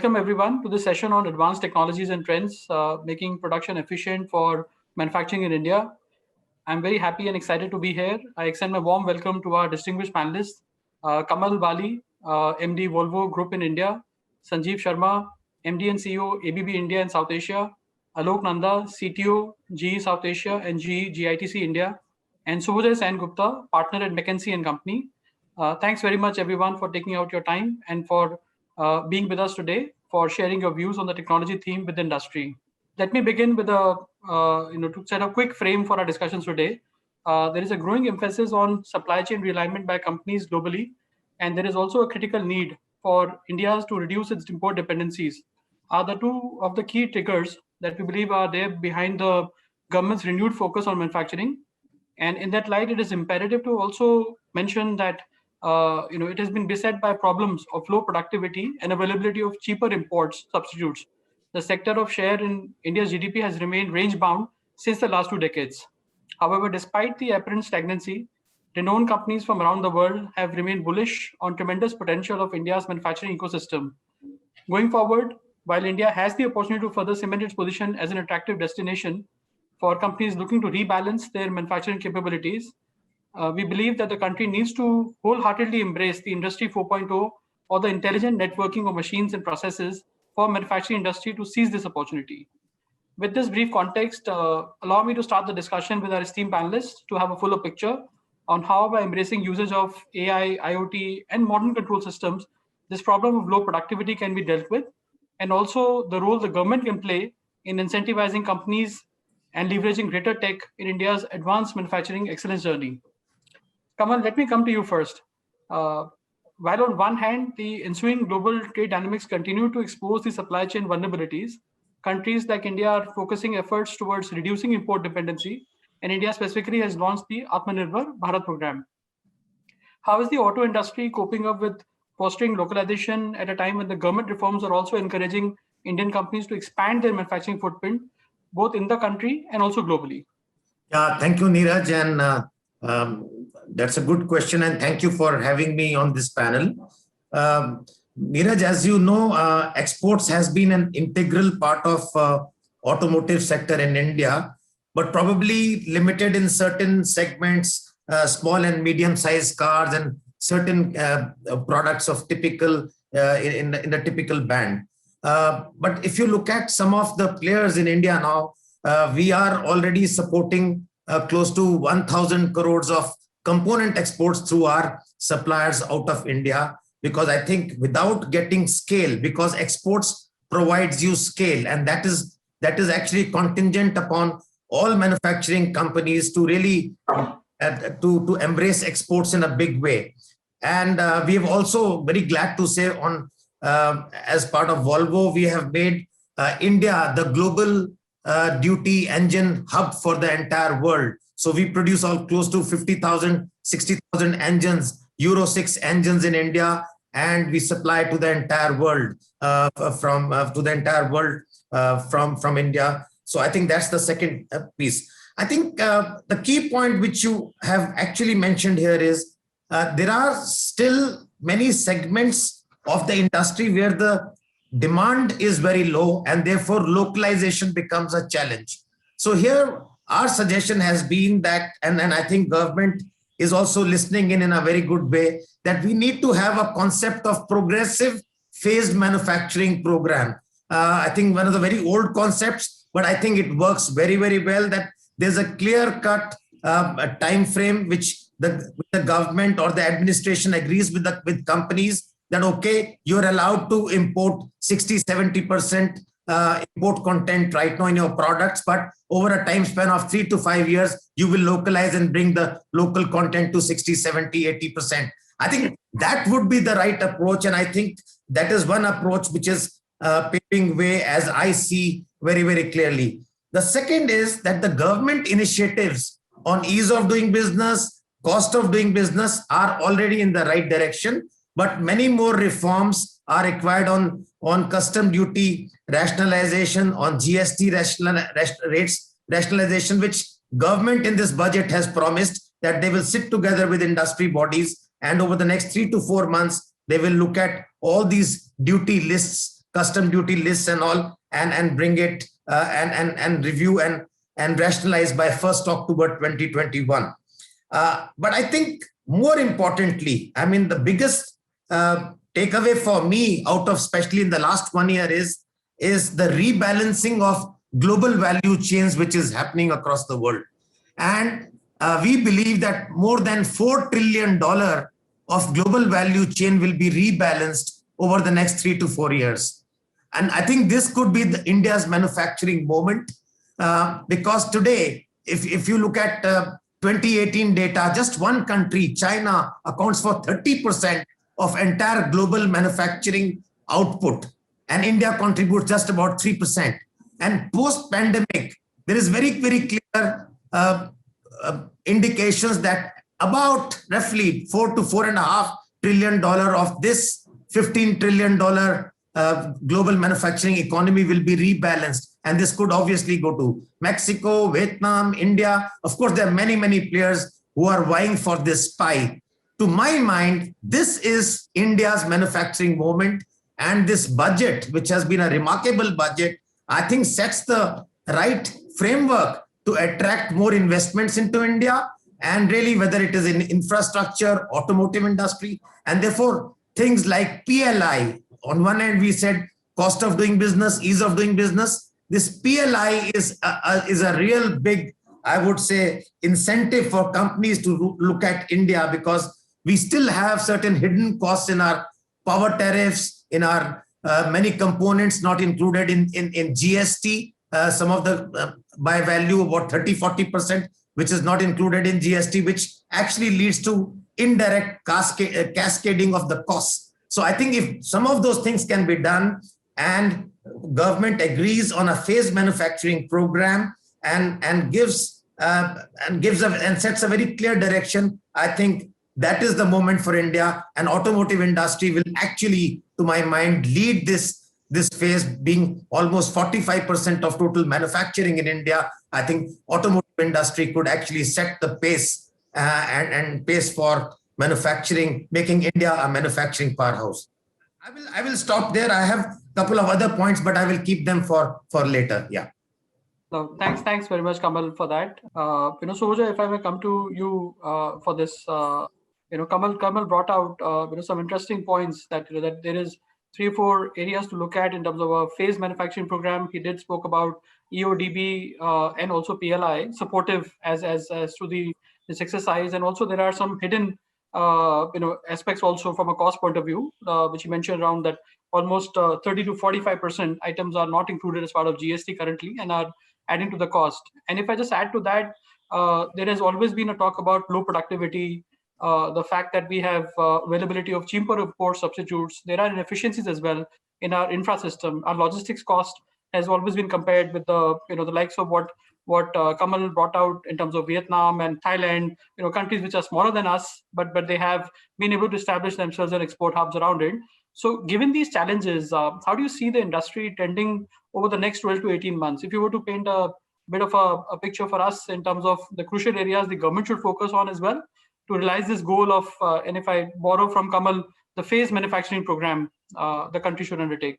Welcome everyone to this session on advanced technologies and trends making production efficient for manufacturing in India. I'm very happy and excited to be here. I extend my warm welcome to our distinguished panelists, Kamal Bali, MD Volvo Group in India, Sanjeev Sharma, MD and CEO ABB India and South Asia, Alok Nanda, CTO GE South Asia and GE GITC India, and Suvojoy Sengupta, partner at McKinsey Company. Thanks very much everyone for taking out your time and for being with us today for sharing your views on the technology theme with the industry. Let me begin with to set a quick frame for our discussions today. There is a growing emphasis on supply chain realignment by companies globally, and there is also a critical need for India to reduce its import dependencies. Are the two of the key triggers that we believe are there behind the government's renewed focus on manufacturing. And in that light, it is imperative to also mention that it has been beset by problems of low productivity and availability of cheaper imports substitutes. The sector of share in India's GDP has remained range-bound since the last 2 decades. However, despite the apparent stagnancy, renowned companies from around the world have remained bullish on tremendous potential of India's manufacturing ecosystem. Going forward, while India has the opportunity to further cement its position as an attractive destination for companies looking to rebalance their manufacturing capabilities, we believe that the country needs to wholeheartedly embrace the Industry 4.0 or the intelligent networking of machines and processes for manufacturing industry to seize this opportunity. With this brief context, allow me to start the discussion with our esteemed panelists to have a fuller picture on how, by embracing usage of AI, IoT, and modern control systems, this problem of low productivity can be dealt with, and also the role the government can play in incentivizing companies and leveraging greater tech in India's advanced manufacturing excellence journey. Kamal, let me come to you first. While on one hand, the ensuing global trade dynamics continue to expose the supply chain vulnerabilities, countries like India are focusing efforts towards reducing import dependency, and India specifically has launched the Atmanirbhar Bharat program. How is the auto industry coping up with fostering localization at a time when the government reforms are also encouraging Indian companies to expand their manufacturing footprint, both in the country and also globally? Thank you, Neeraj, and that's a good question, and thank you for having me on this panel. Neeraj, as you know, exports has been an integral part of automotive sector in India, but probably limited in certain segments, small and medium-sized cars and certain products of typical in the typical band. But if you look at some of the players in India now, we are already supporting close to 1,000 crores of component exports through our suppliers out of India, because I think without getting scale, because exports provides you scale, and that is actually contingent upon all manufacturing companies to really to embrace exports in a big way. And we have also very glad to say on as part of Volvo, we have made India the global duty engine hub for the entire world. So we produce all close to 50,000, 60,000 engines, Euro 6 engines in India, and we supply to the entire world from India. So I think that's the second piece. I think the key point which you have actually mentioned here is there are still many segments of the industry where the demand is very low, and therefore localization becomes a challenge. So here our suggestion has been that, and I think government is also listening in a very good way, that we need to have a concept of progressive phased manufacturing program. I think one of the very old concepts, but I think it works very, very well, that there's a clear-cut time frame which the government or the administration agrees with companies that, okay, you're allowed to import 60-70% import content right now in your products, but over a time span of 3 to 5 years, you will localize and bring the local content to 60, 70, 80%. I think that would be the right approach, and I think that is one approach which is paving way, as I see very, very clearly. The second is that the government initiatives on ease of doing business, cost of doing business are already in the right direction, but many more reforms are required on custom duty rationalization, on GST rates rationalization, which government in this budget has promised that they will sit together with industry bodies, and over the next 3 to 4 months, they will look at all these duty lists custom duty lists and all, and bring it and review and rationalize by 1st October 2021. But I think more importantly, I mean, the biggest takeaway for me out of especially in the last 1 year is the rebalancing of global value chains which is happening across the world. And we believe that more than $4 trillion of global value chain will be rebalanced over the next 3 to 4 years. And I think this could be India's manufacturing moment, because today, if you look at 2018 data, just one country, China, accounts for 30% of entire global manufacturing output, and India contributes just about 3%. And post-pandemic, there is very, very clear indications that about roughly $4 to $4.5 trillion of this $15 trillion global manufacturing economy will be rebalanced. And this could obviously go to Mexico, Vietnam, India. Of course, there are many, many players who are vying for this pie. To my mind, this is India's manufacturing moment. And this budget, which has been a remarkable budget, I think sets the right framework to attract more investments into India, and really whether it is in infrastructure, automotive industry, and therefore things like PLI. On one hand, we said cost of doing business, ease of doing business. This PLI is a real big, I would say, incentive for companies to look at India, because we still have certain hidden costs in our power tariffs, in our many components not included in GST, some of the by value about 30-40%, which is not included in GST, which actually leads to indirect cascading of the costs. So I think if some of those things can be done, and government agrees on a phased manufacturing program and sets a very clear direction, I think that is the moment for India, and automotive industry will actually, to my mind, lead this phase, being almost 45% of total manufacturing in India. I think automotive industry could actually set the pace and pace for manufacturing, making India a manufacturing powerhouse. I will stop there. I have a couple of other points, but I will keep them for later. Yeah. So thanks very much, Kamal, for that. Suvojoy, if I may come to you for this, Kamal brought out some interesting points that that there is 3 or 4 areas to look at in terms of a phased manufacturing program. He did spoke about EODB and also PLI supportive as to this exercise, and also there are some hidden aspects also from a cost point of view, which he mentioned around that almost 30 to 45% items are not included as part of GST currently and are adding to the cost. And if I just add to that, there has always been a talk about low productivity, the fact that we have availability of cheaper import substitutes. There are inefficiencies as well in our infra system. Our logistics cost has always been compared with the the likes of what Kamal brought out in terms of Vietnam and Thailand, countries which are smaller than us, but they have been able to establish themselves and export hubs around it. So given these challenges, how do you see the industry trending over the next 12 to 18 months? If you were to paint a bit of a picture for us in terms of the crucial areas the government should focus on as well to realize this goal of, and if I borrow from Kamal, the phased manufacturing program the country should undertake.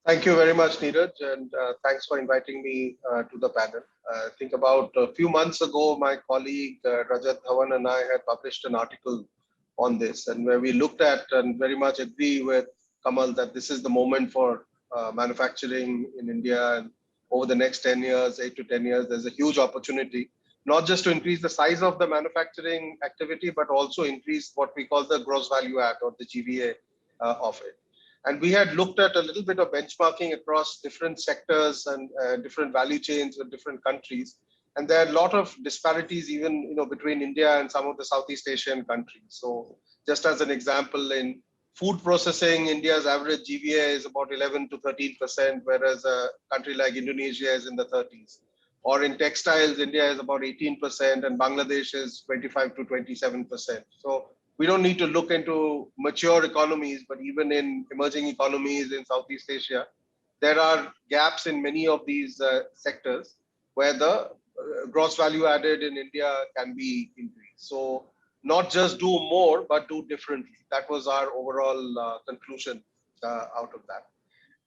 Thank you very much, Neeraj, and thanks for inviting me to the panel. I think about a few months ago, my colleague Rajat Dhawan and I had published an article on this, and where we looked at and very much agree with Kamal that this is the moment for manufacturing in India, and over the next 10 years, 8 to 10 years, there's a huge opportunity, not just to increase the size of the manufacturing activity, but also increase what we call the gross value add, or the GVA of it. And we had looked at a little bit of benchmarking across different sectors and different value chains with different countries. And there are a lot of disparities even between India and some of the Southeast Asian countries. So just as an example, in food processing, India's average GVA is about 11 to 13%, whereas a country like Indonesia is in the 30s. Or in textiles, India is about 18% and Bangladesh is 25 to 27%. So we don't need to look into mature economies, but even in emerging economies in Southeast Asia, there are gaps in many of these sectors where the gross value added in India can be increased. So not just do more, but do differently. That was our overall conclusion out of that.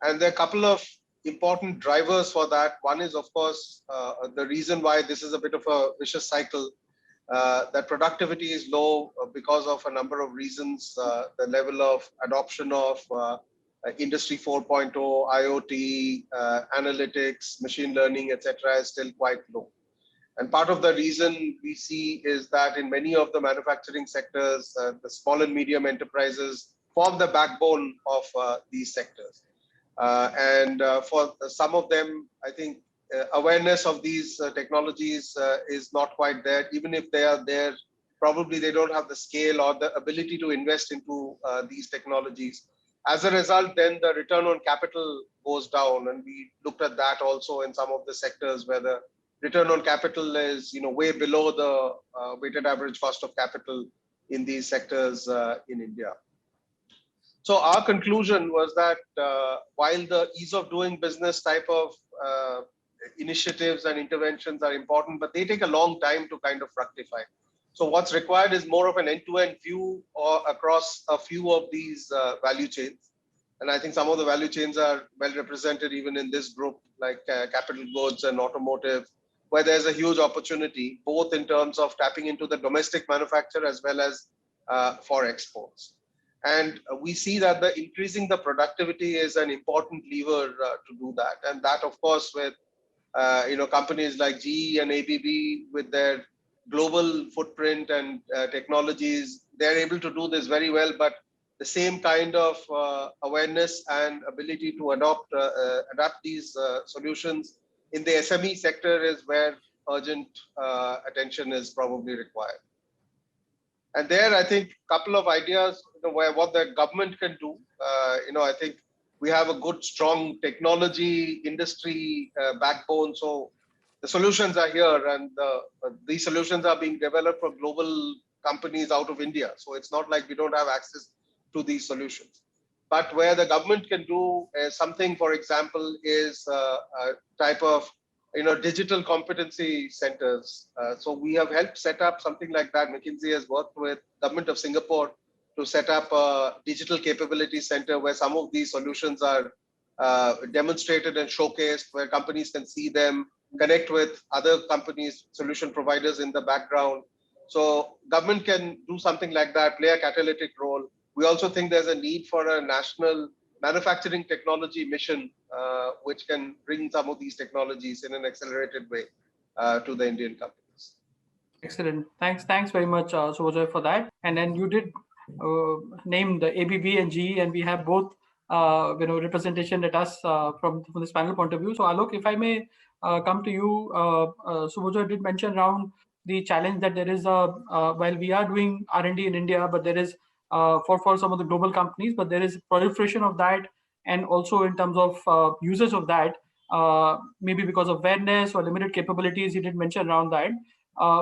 And there are a couple of important drivers for that. One is, of course, the reason why this is a bit of a vicious cycle, that productivity is low because of a number of reasons. The level of adoption of Industry 4.0, IoT, analytics, machine learning, etc., is still quite low. And part of the reason we see is that in many of the manufacturing sectors, the small and medium enterprises form the backbone of these sectors. And for some of them, I think awareness of these technologies is not quite there. Even if they are there, probably they don't have the scale or the ability to invest into these technologies. As a result, then the return on capital goes down. And we looked at that also in some of the sectors where the return on capital is way below the weighted average cost of capital in these sectors in India. So our conclusion was that while the ease of doing business type of initiatives and interventions are important, but they take a long time to kind of fructify. So what's required is more of an end-to-end view or across a few of these value chains. And I think some of the value chains are well represented even in this group, like capital goods and automotive, where there's a huge opportunity, both in terms of tapping into the domestic manufacture as well as for exports. And we see that the increasing the productivity is an important lever to do that. And that, of course, with companies like GE and ABB with their global footprint and technologies, they're able to do this very well. But the same kind of awareness and ability to adapt these solutions in the SME sector is where urgent attention is probably required. And there, I think, a couple of ideas where what the government can do. I think we have a good, strong technology industry backbone. So the solutions are here, and these solutions are being developed for global companies out of India. So it's not like we don't have access to these solutions. But where the government can do something, for example, is a type of digital competency centers. So we have helped set up something like that. McKinsey has worked with government of Singapore to set up a digital capability center where some of these solutions are demonstrated and showcased, where companies can see them, connect with other companies, solution providers in the background. So government can do something like that, play a catalytic role. We also think there's a need for a national manufacturing technology mission, which can bring some of these technologies in an accelerated way to the Indian companies. Excellent. Thanks very much, Suvojoy, for that. And then you did name the ABB and GE, and we have both representation at us from this panel point of view. So Alok, if I may come to you, Suvojoy did mention around the challenge that there is while we are doing R&D in India, but there is for some of the global companies, but there is proliferation of that, and also in terms of users of that, maybe because of awareness or limited capabilities. You did mention around that.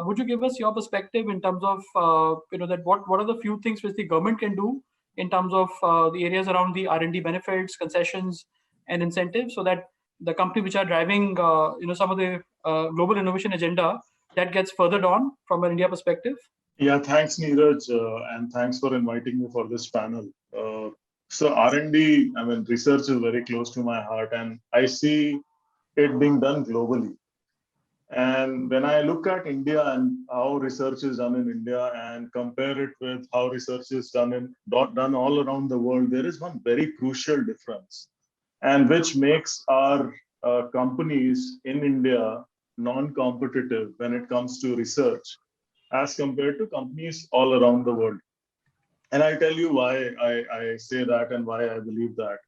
Would you give us your perspective in terms of that what are the few things which the government can do in terms of the areas around the R&D benefits, concessions, and incentives, so that the company which are driving some of the global innovation agenda that gets furthered on from an India perspective? Yeah, thanks, Neeraj, and thanks for inviting me for this panel. So R&D, research is very close to my heart, and I see it being done globally. And when I look at India and how research is done in India and compare it with how research is done all around the world, there is one very crucial difference, and which makes our companies in India non-competitive when it comes to research as compared to companies all around the world. And I'll tell you why I say that and why I believe that.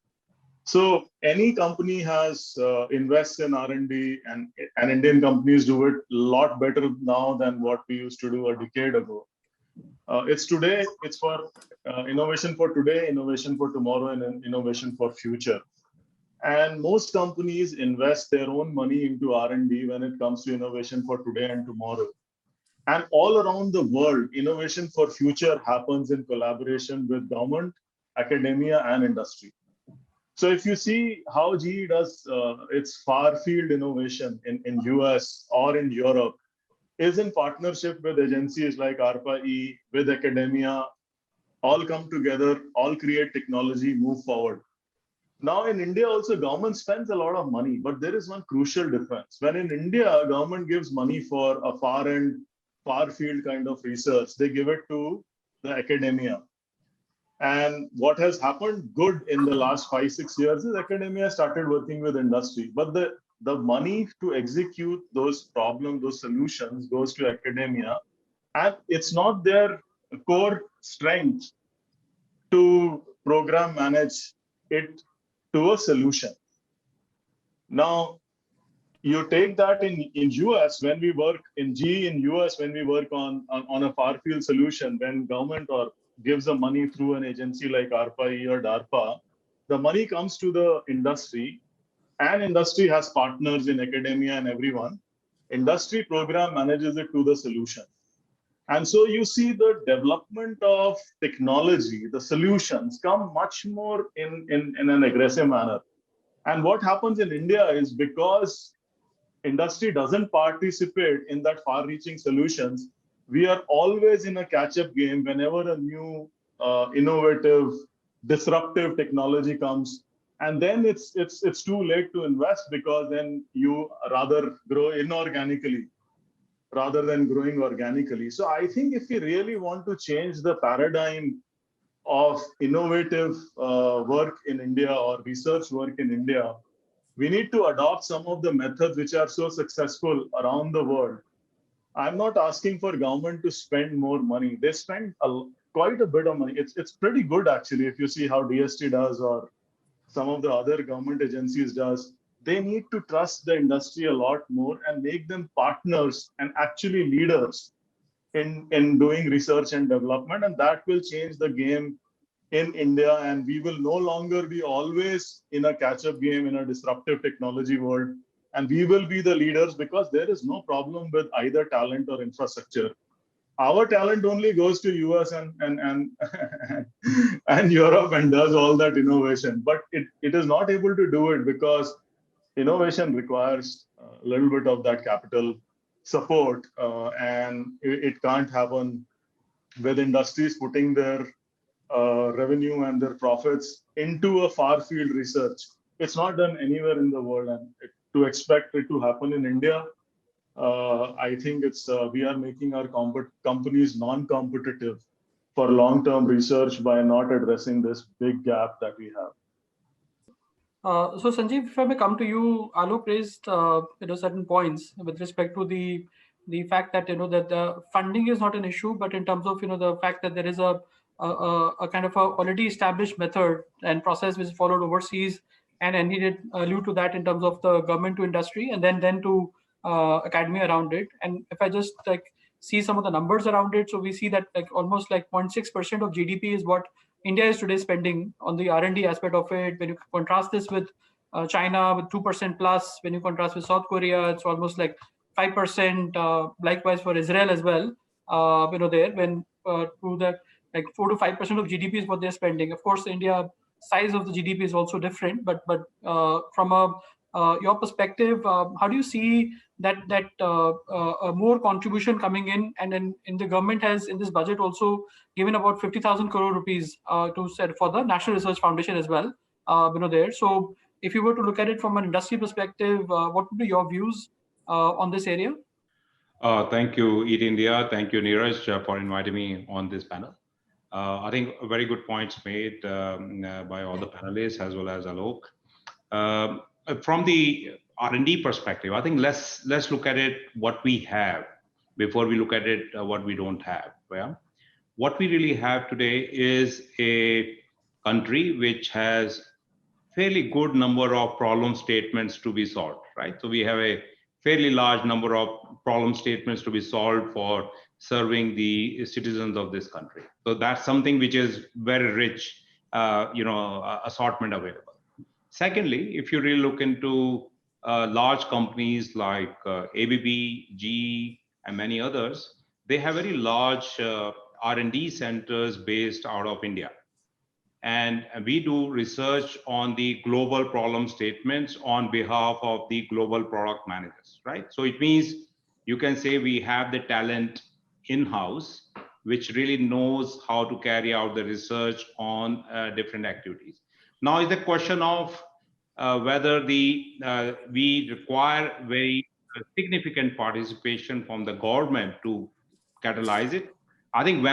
So any company has invests in R&D, and Indian companies do it a lot better now than what we used to do a decade ago. It's for innovation for today, innovation for tomorrow, and innovation for future. And most companies invest their own money into R&D when it comes to innovation for today and tomorrow. And all around the world, innovation for future happens in collaboration with government, academia, and industry. So if you see how GE does its far field innovation in US or in Europe, is in partnership with agencies like ARPA-E, with academia, all come together, all create technology, move forward. Now in India also government spends a lot of money, but there is one crucial difference. When in India, government gives money for a far end, far field kind of research, they give it to the academia. And what has happened good in the last 5-6 years is academia started working with industry. But the money to execute those problems, those solutions goes to academia. And it's not their core strength to program manage it to a solution. Now, you take that in US when we work in GE in US when we work on a far field solution, when government or gives the money through an agency like ARPA-E or DARPA, the money comes to the industry and industry has partners in academia and everyone. Industry program manages it to the solution. And so you see the development of technology, the solutions come much more in an aggressive manner. And what happens in India is because industry doesn't participate in that far-reaching solutions, we are always in a catch-up game whenever a new innovative, disruptive technology comes. And then it's too late to invest because then you rather grow inorganically rather than growing organically. So I think if we really want to change the paradigm of innovative work in India or research work in India, we need to adopt some of the methods which are so successful around the world. I'm not asking for government to spend more money. They spend quite a bit of money. It's pretty good actually if you see how DST does or some of the other government agencies does. They need to trust the industry a lot more and make them partners and actually leaders in doing research and development. And that will change the game in India, and we will no longer be always in a catch-up game in a disruptive technology world. And we will be the leaders because there is no problem with either talent or infrastructure. Our talent only goes to US and and Europe and does all that innovation, but it is not able to do it because innovation requires a little bit of that capital support, and it can't happen with industries putting their revenue and their profits into a far field research. It's not done anywhere in the world, and to expect it to happen in India, I think it's we are making our companies non-competitive for long-term research by not addressing this big gap that we have. So Sanjeev, if I may come to you, Alok raised certain points with respect to the fact that that the funding is not an issue, but in terms of the fact that there is a kind of a already established method and process which is followed overseas, and he did allude to that in terms of the government to industry and then to academia around it. And if I just see some of the numbers around it, so we see that almost 0.6% of GDP is what India is today spending on the R&D aspect of it. When you contrast this with China with 2% plus, when you contrast with South Korea, it's almost 5%. Likewise for Israel as well. There when to that 4 to 5% of GDP is what they're spending. Of course, India size of the GDP is also different, but from your perspective, how do you see that more contribution coming in, and then in the government has in this budget also given about 50,000 crore rupees to set for the National Research Foundation as well. There. So if you were to look at it from an industry perspective, what would be your views on this area? Thank you, Eat India. Thank you, Neeraj, for inviting me on this panel. I think very good points made by all the panelists as well as Alok. From the R&D perspective, I think let's look at it what we have before we look at it what we don't have. Yeah? What we really have today is a country which has fairly good number of problem statements to be solved, right? So we have a fairly large number of problem statements to be solved for serving the citizens of this country. So that's something which is very rich, assortment available. Secondly, if you really look into large companies like ABB, GE, and many others, they have very large R&D centers based out of India. And we do research on the global problem statements on behalf of the global product managers, right? So it means you can say we have the talent in-house, which really knows how to carry out the research on different activities. Now is the question of whether we require very significant participation from the government to catalyze it. I think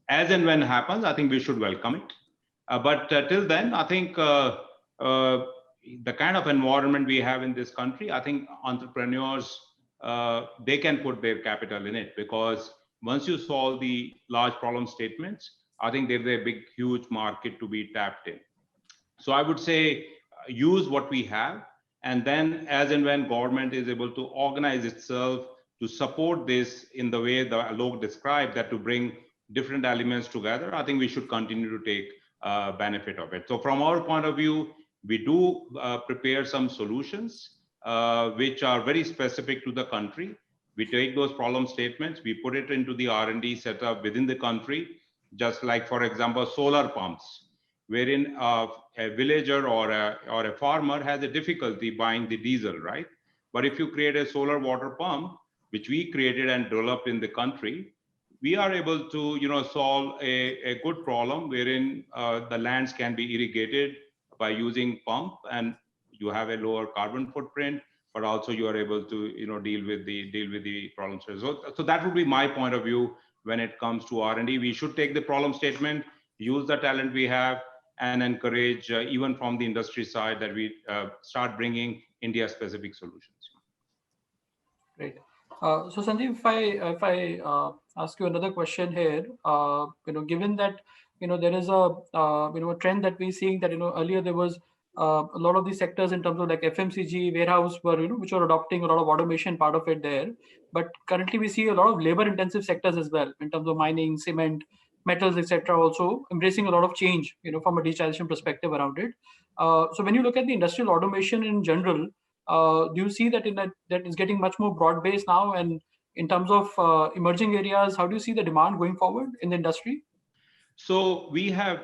as and when happens, I think we should welcome it. But till then, I think uh, the kind of environment we have in this country, I think entrepreneurs, they can put their capital in it, because once you solve the large problem statements, I think there's a big, huge market to be tapped in. So I would say use what we have, and then as and when government is able to organize itself to support this in the way that Alok described, that to bring different elements together, I think we should continue to take benefit of it. So from our point of view, we do prepare some solutions which are very specific to the country. We take those problem statements, we put it into the R&D setup within the country, just like, for example, solar pumps, wherein a villager or a farmer has a difficulty buying the diesel, right? But if you create a solar water pump, which we created and developed in the country, we are able to, solve a good problem wherein the lands can be irrigated by using pump, and you have a lower carbon footprint, but also you are able to, deal with the problems. So that would be my point of view when it comes to R&D. We should take the problem statement, use the talent we have, and encourage even from the industry side that we start bringing India specific solutions. Great. So Sanjeev, if I ask you another question here, given that there is a trend that we're seeing, that earlier there was a lot of these sectors in terms of like FMCG, warehouse were which are adopting a lot of automation part of it there, but currently we see a lot of labor intensive sectors as well in terms of mining, cement, metals, etc. also embracing a lot of change from a digitalization perspective around it. So when you look at the industrial automation in general, do you see that that is getting much more broad based now? And in terms of emerging areas, how do you see the demand going forward in the industry? So we have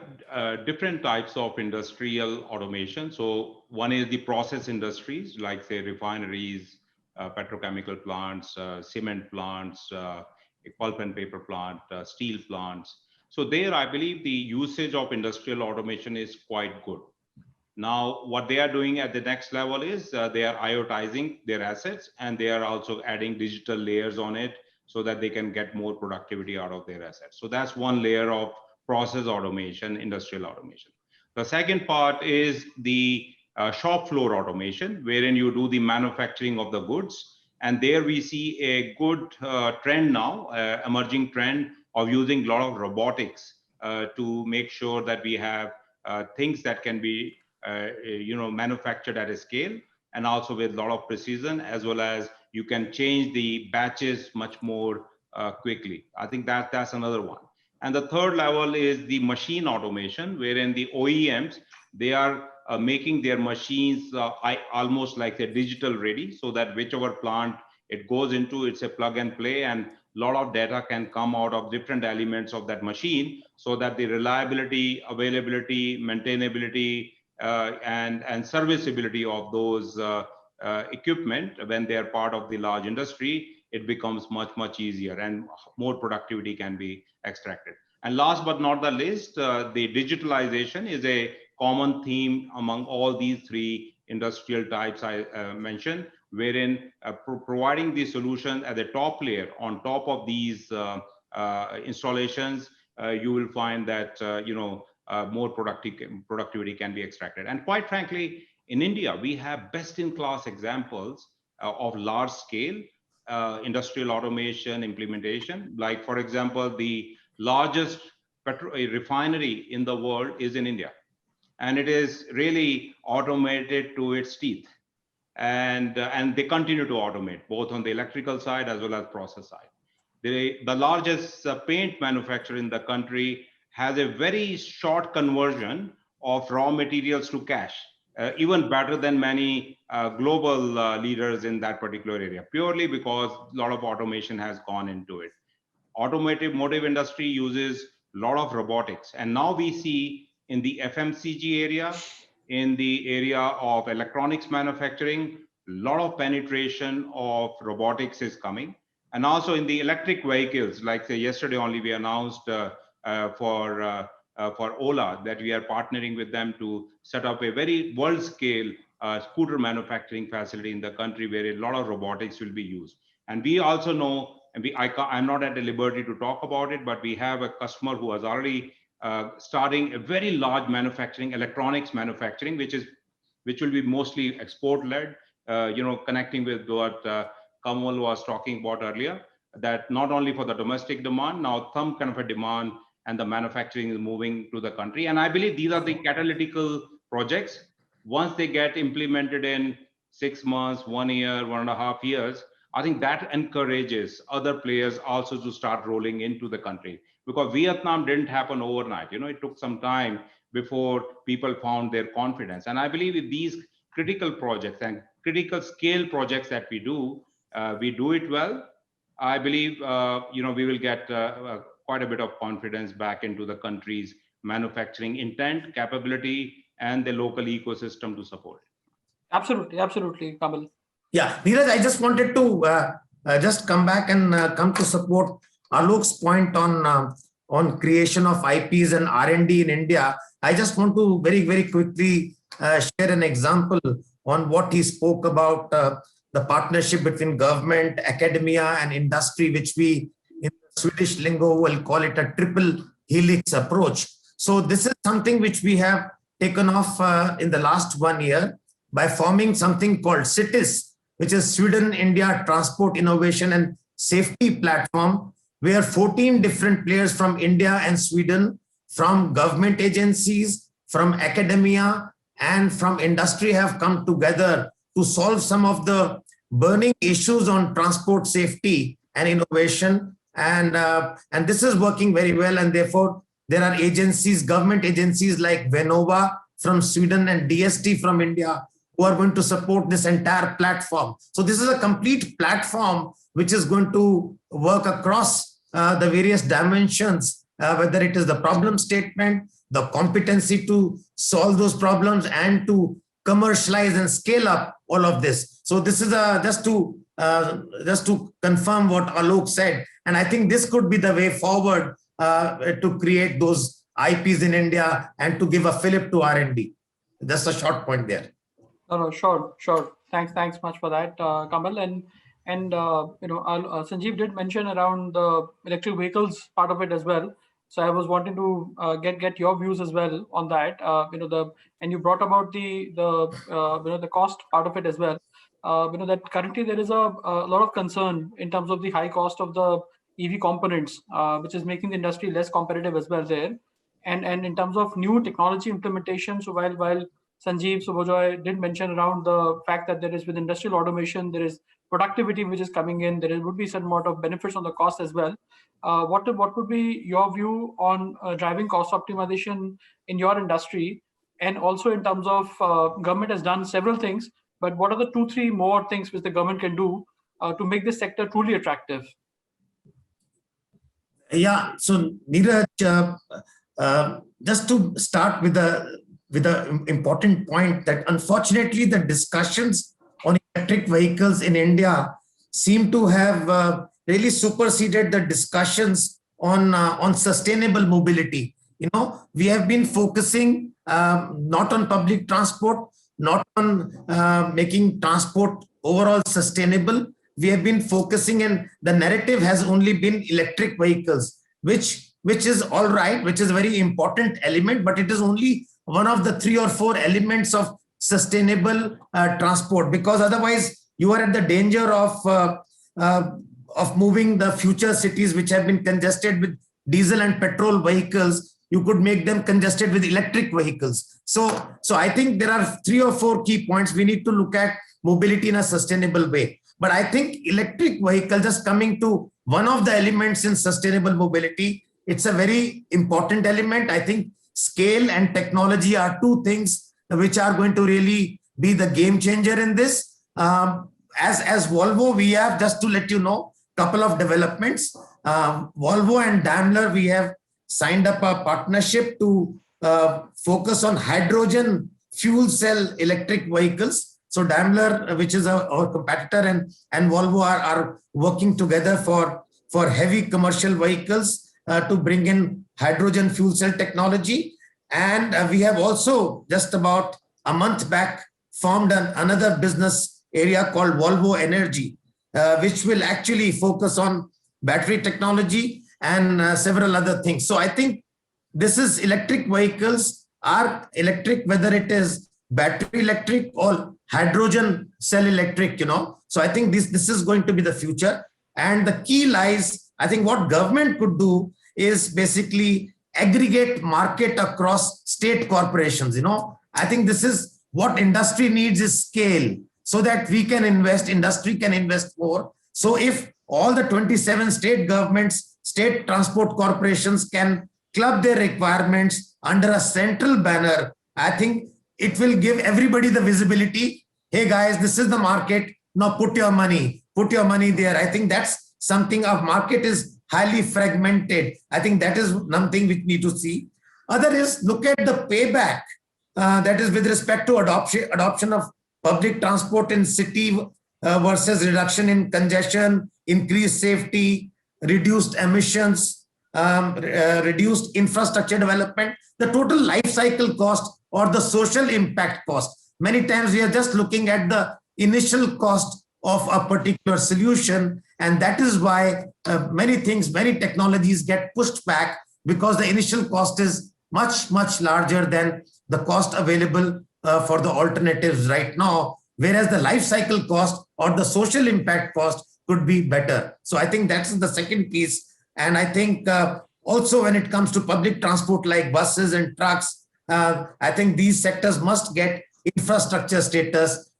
different types of industrial automation. So one is the process industries, like say refineries, petrochemical plants, cement plants, a pulp and paper plant, steel plants. So there, I believe the usage of industrial automation is quite good. Now, what they are doing at the next level is they are IoTizing their assets, and they are also adding digital layers on it so that they can get more productivity out of their assets. So that's one layer of process automation, industrial automation. The second part is the shop floor automation, wherein you do the manufacturing of the goods. And there we see a good trend now, emerging trend of using a lot of robotics to make sure that we have things that can be manufactured at a scale, and also with a lot of precision, as well as you can change the batches much more quickly. I think that's another one. And the third level is the machine automation, wherein the OEMs, they are making their machines almost like they're digital ready, so that whichever plant it goes into, it's a plug and play, and a lot of data can come out of different elements of that machine, so that the reliability, availability, maintainability, and serviceability of those equipment, when they are part of the large industry, it becomes much easier, and more productivity can be extracted. And last but not the least, the digitalization is a common theme among all these three industrial types I mentioned, wherein providing the solution at the top layer on top of these installations, you will find that more productivity can be extracted. And quite frankly, in India, we have best-in-class examples of large-scale industrial automation implementation. Like, for example, the largest refinery in the world is in India, and it is really automated to its teeth. And they continue to automate both on the electrical side as well as process side. The largest paint manufacturer in the country has a very short conversion of raw materials to cash, even better than many global leaders in that particular area, purely because a lot of automation has gone into it. Automotive industry uses a lot of robotics. And now we see in the FMCG area, in the area of electronics manufacturing, a lot of penetration of robotics is coming. And also in the electric vehicles, like say yesterday only we announced for for Ola, that we are partnering with them to set up a very world scale scooter manufacturing facility in the country where a lot of robotics will be used. And we also know, and I'm not at the liberty to talk about it, but we have a customer who has already starting a very large manufacturing, electronics manufacturing, which will be mostly export led, connecting with what Kamal was talking about earlier, that not only for the domestic demand, now some kind of a demand and the manufacturing is moving to the country. And I believe these are the catalytical projects. Once they get implemented in 6 months, 1 year, 1.5 years, I think that encourages other players also to start rolling into the country, because Vietnam didn't happen overnight. It took some time before people found their confidence. And I believe with these critical projects and critical scale projects that we do it well. I believe, we will get quite a bit of confidence back into the country's manufacturing intent, capability, and the local ecosystem to support it. Absolutely, Kamal. Yeah, Neeraj, I just wanted to just come back and come to support Alok's point on creation of IPs and R&D in India. I just want to very, very quickly share an example on what he spoke about, the partnership between government, academia, and industry, which we in Swedish lingo will call it a triple helix approach. So this is something which we have taken off in the last 1 year by forming something called CITES, which is Sweden India Transport Innovation and Safety Platform, where 14 different players from India and Sweden, from government agencies, from academia, and from industry have come together to solve some of the burning issues on transport safety and innovation. And this is working very well. And therefore, there are agencies, government agencies like Venova from Sweden and DST from India, who are going to support this entire platform. So this is a complete platform which is going to work across the various dimensions, whether it is the problem statement, the competency to solve those problems, and to commercialize and scale up all of this. So this is just to confirm what Alok said. And I think this could be the way forward to create those IPs in India and to give a fillip to R&D. That's a short point there. No, sure. Thanks much for that, Kamal. And Sanjeev did mention around the electric vehicles part of it as well. So I was wanting to get your views as well on that. And you brought about the cost part of it as well. That currently there is a lot of concern in terms of the high cost of the EV components, which is making the industry less competitive as well there. And in terms of new technology implementation, so while Sanjeev Suvojoy did mention around the fact that there is, with industrial automation, there is productivity which is coming in. There would be some amount of benefits on the cost as well. What would be your view on driving cost optimization in your industry? And also in terms of government has done several things, but what are the 2-3 more things which the government can do to make this sector truly attractive? Yeah, so Neeraj, just to start with the important point that unfortunately the discussions on electric vehicles in India seem to have really superseded the discussions on sustainable mobility. We have been focusing not on public transport, not on making transport overall sustainable. We have been focusing, and the narrative has only been electric vehicles, which is all right, which is a very important element, but it is only one of the 3 or 4 elements of sustainable transport, because otherwise you are at the danger of moving the future cities which have been congested with diesel and petrol vehicles. You could make them congested with electric vehicles. So I think there are 3 or 4 key points. We need to look at mobility in a sustainable way. But I think electric vehicle, just coming to one of the elements in sustainable mobility, it's a very important element. I think scale and technology are 2 things which are going to really be the game changer in this. As Volvo, we have, just to let you know, couple of developments. Volvo and Daimler, we have signed up a partnership to focus on hydrogen fuel cell electric vehicles. So Daimler, which is our competitor, and Volvo are working together for heavy commercial vehicles to bring in hydrogen fuel cell technology. And we have also just about a month back formed another business area called Volvo Energy, which will actually focus on battery technology and several other things. So I think this is electric vehicles are electric, whether it is battery electric or hydrogen cell electric, So I think this is going to be the future. And the key lies, I think what government could do is basically aggregate market across state corporations. I think this is what industry needs is scale, so that we can invest, industry can invest more. So if all the 27 state governments, state transport corporations can club their requirements under a central banner, I think it will give everybody the visibility. Hey guys, this is the market. Now put your money there. I think that's something. Our market is highly fragmented. I think that is something we need to see. Other is look at the payback that is with respect to adoption of public transport in city versus reduction in congestion, increased safety, reduced emissions, reduced infrastructure development, the total life cycle cost or the social impact cost. Many times we are just looking at the initial cost of a particular solution, and that is why many technologies get pushed back, because the initial cost is much larger than the cost available for the alternatives right now, whereas the life cycle cost or the social impact cost could be better. So I think that's the second piece. And I think also when it comes to public transport like buses and trucks, I think these sectors must get infrastructure status.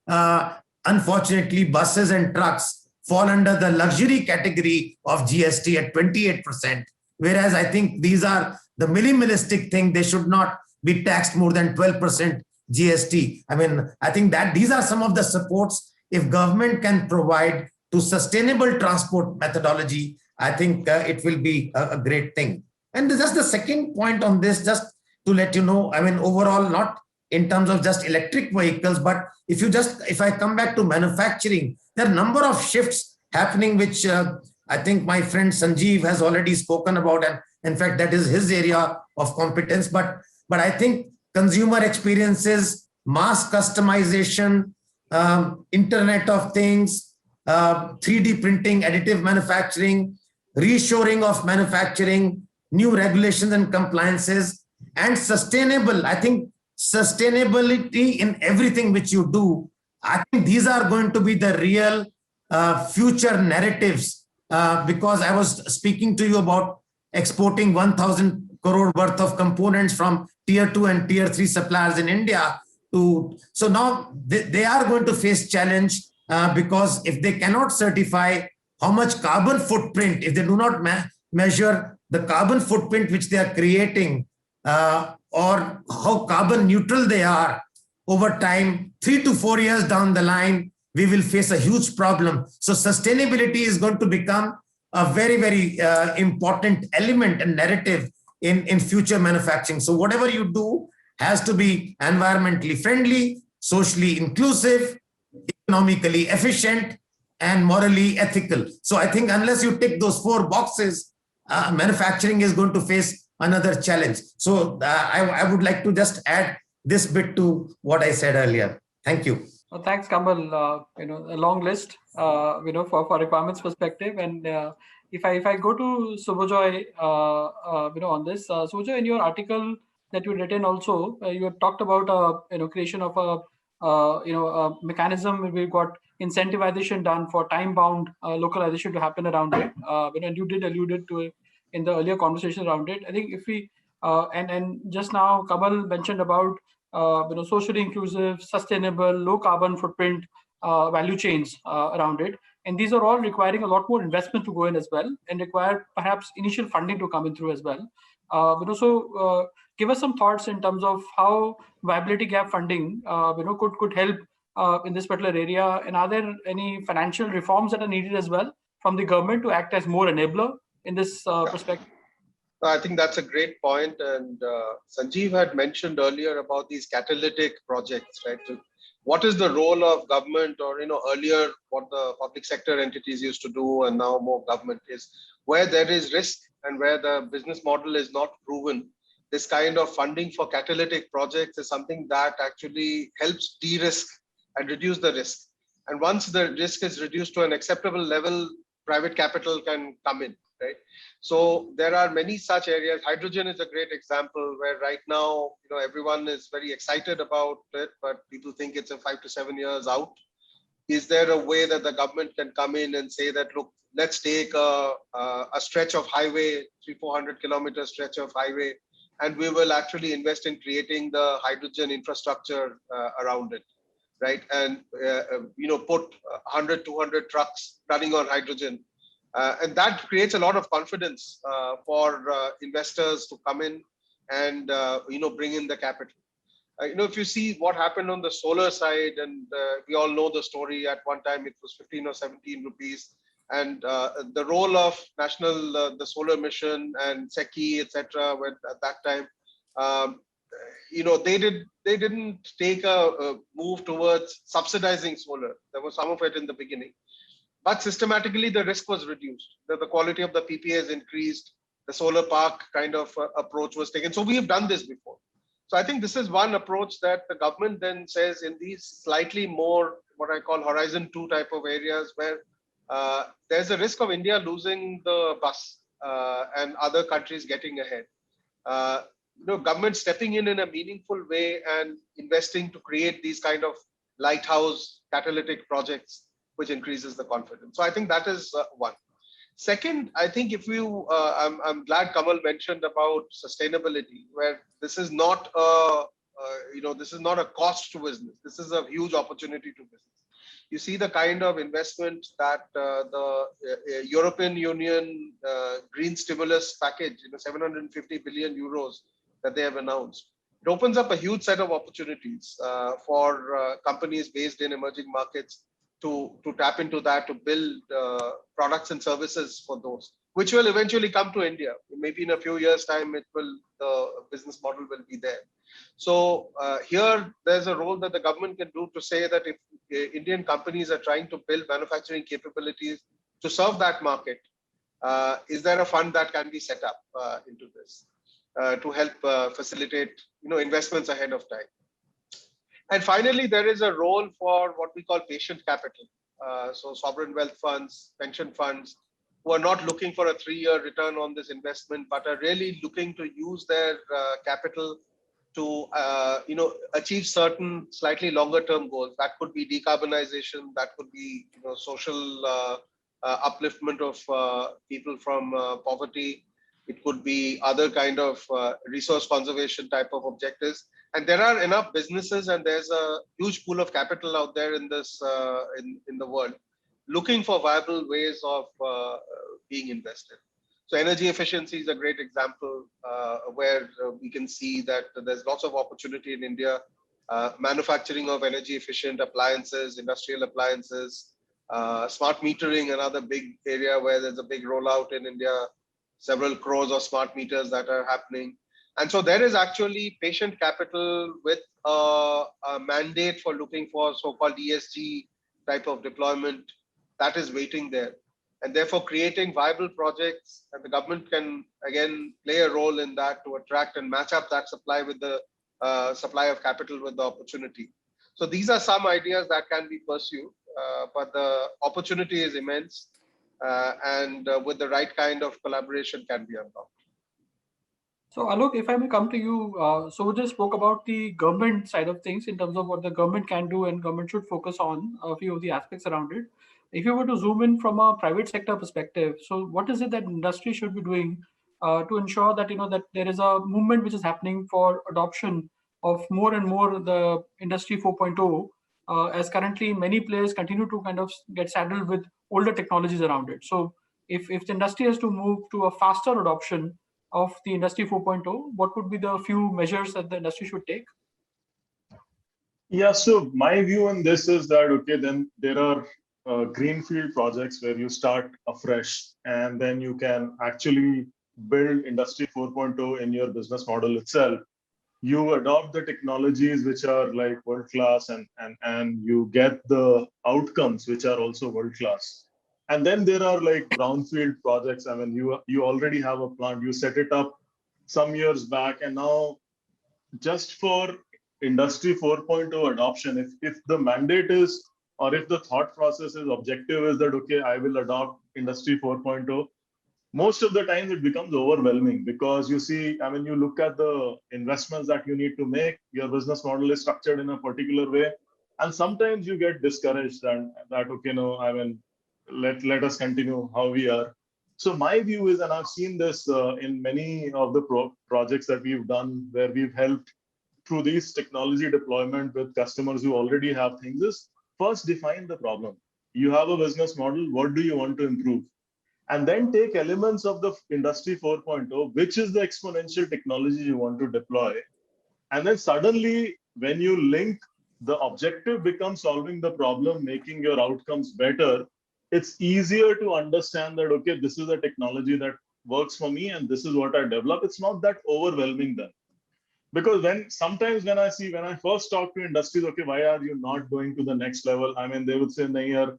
Unfortunately, buses and trucks fall under the luxury category of GST at 28%, whereas I think these are the minimalistic thing. They should not be taxed more than 12% GST. I mean, I think that these are some of the supports if government can provide to sustainable transport methodology. I think it will be a great thing. And just the second point on this, just to let you know, I mean, overall, not in terms of just electric vehicles, but if I come back to manufacturing, there are a number of shifts happening, which I think my friend Sanjeev has already spoken about. And in fact, that is his area of competence. But I think consumer experiences, mass customization, Internet of Things, 3D printing, additive manufacturing, reshoring of manufacturing, new regulations and compliances, and sustainable. I think sustainability in everything which you do, I think these are going to be the real future narratives, because I was speaking to you about exporting 1,000 crore worth of components from tier 2 and tier 3 suppliers in India so now they are going to face challenge, because if they cannot certify how much carbon footprint, if they do not measure the carbon footprint which they are creating, or how carbon neutral they are over time, 3 to 4 years down the line, we will face a huge problem. So sustainability is going to become a very important element and narrative in future manufacturing. So whatever you do has to be environmentally friendly, socially inclusive, economically efficient, and morally ethical. So I think unless you tick those 4 boxes, manufacturing is going to face another challenge. So I would like to just add this bit to what I said earlier. Thank you. Well, thanks, Kamal. A long list, for requirements perspective. And if I go to Suvojoy, on this, Suvojoy, in your article that you written also, you have talked about, creation of a mechanism where we've got incentivization done for time-bound localization to happen around it. And you did allude to it in the earlier conversation around it. I think if we and just now Kamal mentioned about socially inclusive, sustainable, low carbon footprint value chains around it, and these are all requiring a lot more investment to go in as well, and require perhaps initial funding to come in through as well. Give us some thoughts in terms of how viability gap funding could help in this particular area, and are there any financial reforms that are needed as well from the government to act as more enabler in this perspective? I think that's a great point. And Sanjeev had mentioned earlier about these catalytic projects, right? So what is the role of government, or earlier what the public sector entities used to do, and now more government is where there is risk and where the business model is not proven, this kind of funding for catalytic projects is something that actually helps de-risk and reduce the risk. And once the risk is reduced to an acceptable level, private capital can come in, right? So there are many such areas. Hydrogen is a great example where right now, everyone is very excited about it, but people think it's a 5 to 7 years out. Is there a way that the government can come in and say that, look, let's take a stretch of highway, 300-400 kilometer stretch of highway, and we will actually invest in creating the hydrogen infrastructure around it, right? And put 100-200 trucks running on hydrogen, and that creates a lot of confidence for investors to come in and bring in the capital. If you see what happened on the solar side, and we all know the story, at one time it was 15 or 17 rupees, and the role of the solar mission and SECI, etc. At that time, they didn't take a move towards subsidizing solar. There was some of it in the beginning, but systematically the risk was reduced. The quality of the PPAs increased. The solar park kind of approach was taken. So we have done this before. So I think this is one approach that the government then says in these slightly more, what I call Horizon 2 type of areas, where there's a risk of India losing the bus and other countries getting ahead. Government stepping in a meaningful way and investing to create these kind of lighthouse catalytic projects, which increases the confidence. So I think that is one. Second, I think if you, I'm glad Kamal mentioned about sustainability, where this is not this is not a cost to business. This is a huge opportunity to business. You see the kind of investment that the European Union green stimulus package, 750 billion euros that they have announced. It opens up a huge set of opportunities for companies based in emerging markets to tap into that, to build products and services for those, which will eventually come to India. Maybe in a few years' time, the business model will be there. So here, there's a role that the government can do to say that if Indian companies are trying to build manufacturing capabilities to serve that market, is there a fund that can be set up into this to help facilitate investments ahead of time? And finally, there is a role for what we call patient capital. So sovereign wealth funds, pension funds, who are not looking for a 3-year return on this investment, but are really looking to use their capital to achieve certain slightly longer term goals. That could be decarbonization, that could be social upliftment of people from poverty. It could be other kind of resource conservation type of objectives. And there are enough businesses, and there's a huge pool of capital out there in this in the world, looking for viable ways of being invested. So energy efficiency is a great example where we can see that there's lots of opportunity in India. Manufacturing of energy efficient appliances, industrial appliances, smart metering, another big area where there's a big rollout in India, several crores of smart meters that are happening. And so there is actually patient capital with a mandate for looking for so-called ESG type of deployment that is waiting there. And therefore creating viable projects, and the government can again play a role in that to attract and match up that supply with the supply of capital with the opportunity. So these are some ideas that can be pursued, but the opportunity is immense, and with the right kind of collaboration can be unlocked. So Alok, if I may come to you, so we just spoke about the government side of things in terms of what the government can do and government should focus on, a few of the aspects around it. If you were to zoom in from a private sector perspective, so what is it that industry should be doing to ensure that that there is a movement which is happening for adoption of more and more the industry 4.0, as currently many players continue to kind of get saddled with older technologies around it. So if the industry has to move to a faster adoption of the industry 4.0, what would be the few measures that the industry should take? Yeah, so my view on this is that, okay, then there are greenfield projects where you start afresh, and then you can actually build industry 4.0 in your business model itself. You adopt the technologies which are like world class, and you get the outcomes which are also world class. And then there are like brownfield projects. I mean, you already have a plant, you set it up some years back, and now just for industry 4.0 adoption, if the mandate is, or if the thought process is objective is that, okay, I will adopt industry 4.0, most of the time it becomes overwhelming, because you see, I mean, you look at the investments that you need to make, your business model is structured in a particular way, and sometimes you get discouraged and that, okay, no, I mean, let us continue how we are. So my view is, and I've seen this in many of the projects that we've done where we've helped through these technology deployment with customers who already have things, is first define the problem. You have a business model, what do you want to improve? And then take elements of the industry 4.0, which is the exponential technology you want to deploy. And then suddenly, when you link, the objective becomes solving the problem, making your outcomes better. It's easier to understand that, okay, this is a technology that works for me and this is what I develop. It's not that overwhelming then. Because sometimes when I first talk to industries, okay, why are you not going to the next level? I mean, they would say, nahi,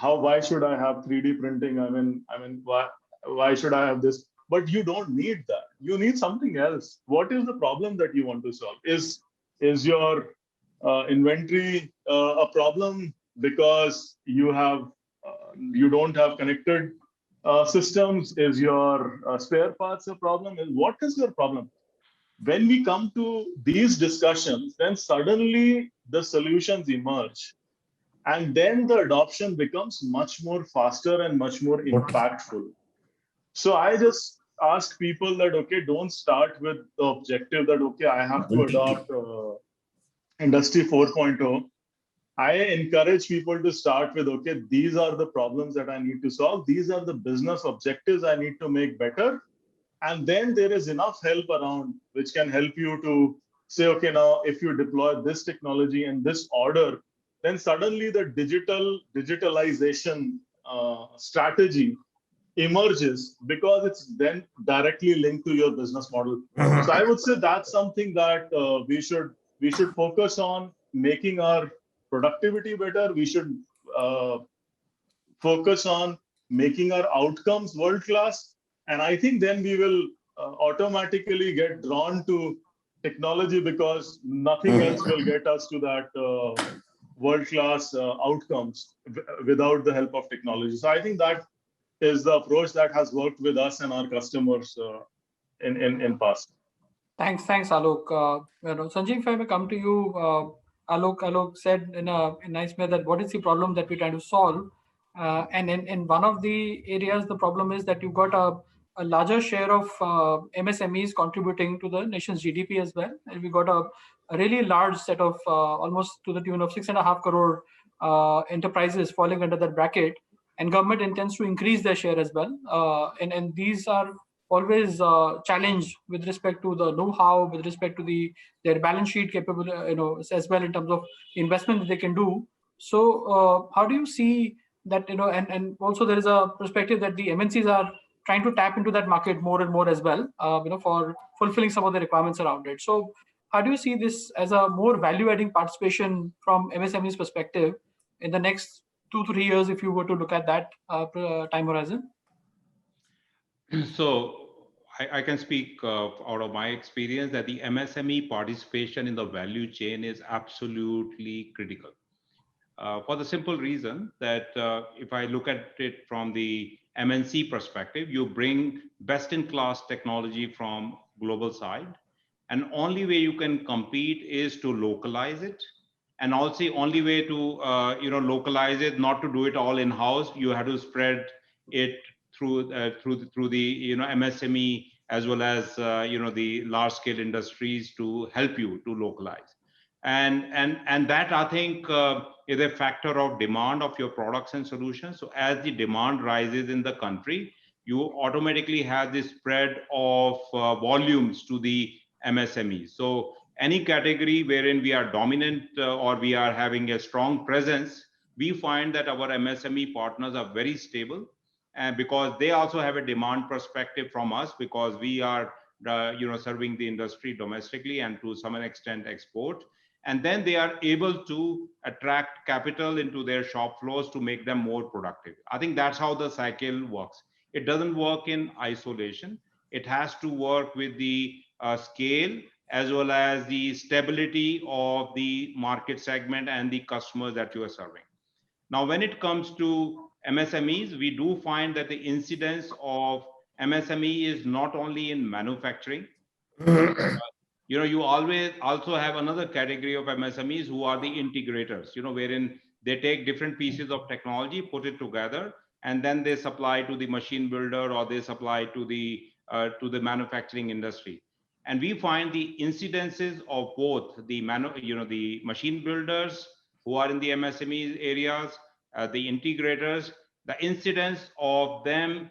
why should I have 3D printing? I mean, why should I have this? But you don't need that. You need something else. What is the problem that you want to solve? Is your inventory a problem because you don't have connected systems? Is your spare parts a problem? What is your problem? When we come to these discussions, then suddenly the solutions emerge. And then the adoption becomes much more faster and much more impactful. So I just ask people that, okay, don't start with the objective that, okay, I have to adopt industry 4.0. I encourage people to start with, okay, these are the problems that I need to solve. These are the business objectives I need to make better. And then there is enough help around which can help you to say, okay, now if you deploy this technology in this order, then suddenly the digitalization strategy emerges, because it's then directly linked to your business model. So I would say that's something that we should focus on, making our productivity better. We should focus on making our outcomes world class. And I think then we will automatically get drawn to technology, because nothing else will get us to that world class outcomes without the help of technology. So I think that is the approach that has worked with us and our customers in past. Thanks, Alok. Sanjeev, if I may come to you, Alok said in a nice way that what is the problem that we're trying to solve, and in one of the areas, the problem is that you've got a larger share of MSMEs contributing to the nation's GDP as well, and we got a really large set of almost to the tune of 6.5 crore enterprises falling under that bracket, and government intends to increase their share as well, and these are always challenged with respect to the know-how, with respect to their balance sheet capable, as well in terms of investment that they can do. So how do you see that, and also there is a perspective that the MNCs are trying to tap into that market more and more as well, for fulfilling some of the requirements around it. So how do you see this as a more value-adding participation from MSME's perspective in the next 2-3 years, if you were to look at that time horizon? So I can speak out of my experience that the MSME participation in the value chain is absolutely critical. For the simple reason that if I look at it from the MNC perspective, you bring best-in-class technology from global side, and only way you can compete is to localize it, and also only way to localize it, not to do it all in-house. You have to spread it through the MSME as well as the large-scale industries to help you to localize, and that I think is a factor of demand of your products and solutions. So as the demand rises in the country, you automatically have this spread of volumes to the MSMEs. So any category wherein we are dominant or we are having a strong presence, we find that our MSME partners are very stable, and because they also have a demand perspective from us, because we are serving the industry domestically and to some extent export. and then they are able to attract capital into their shop floors to make them more productive. I think that's how the cycle works. It doesn't work in isolation. It has to work with the scale as well as the stability of the market segment and the customers that you are serving. Now, when it comes to MSMEs, we do find that the incidence of MSME is not only in manufacturing. You always also have another category of MSMEs who are the integrators, wherein they take different pieces of technology, put it together, and then they supply to the machine builder or they supply to the manufacturing industry. And we find the incidences of both the machine builders who are in the MSME areas, the integrators, the incidence of them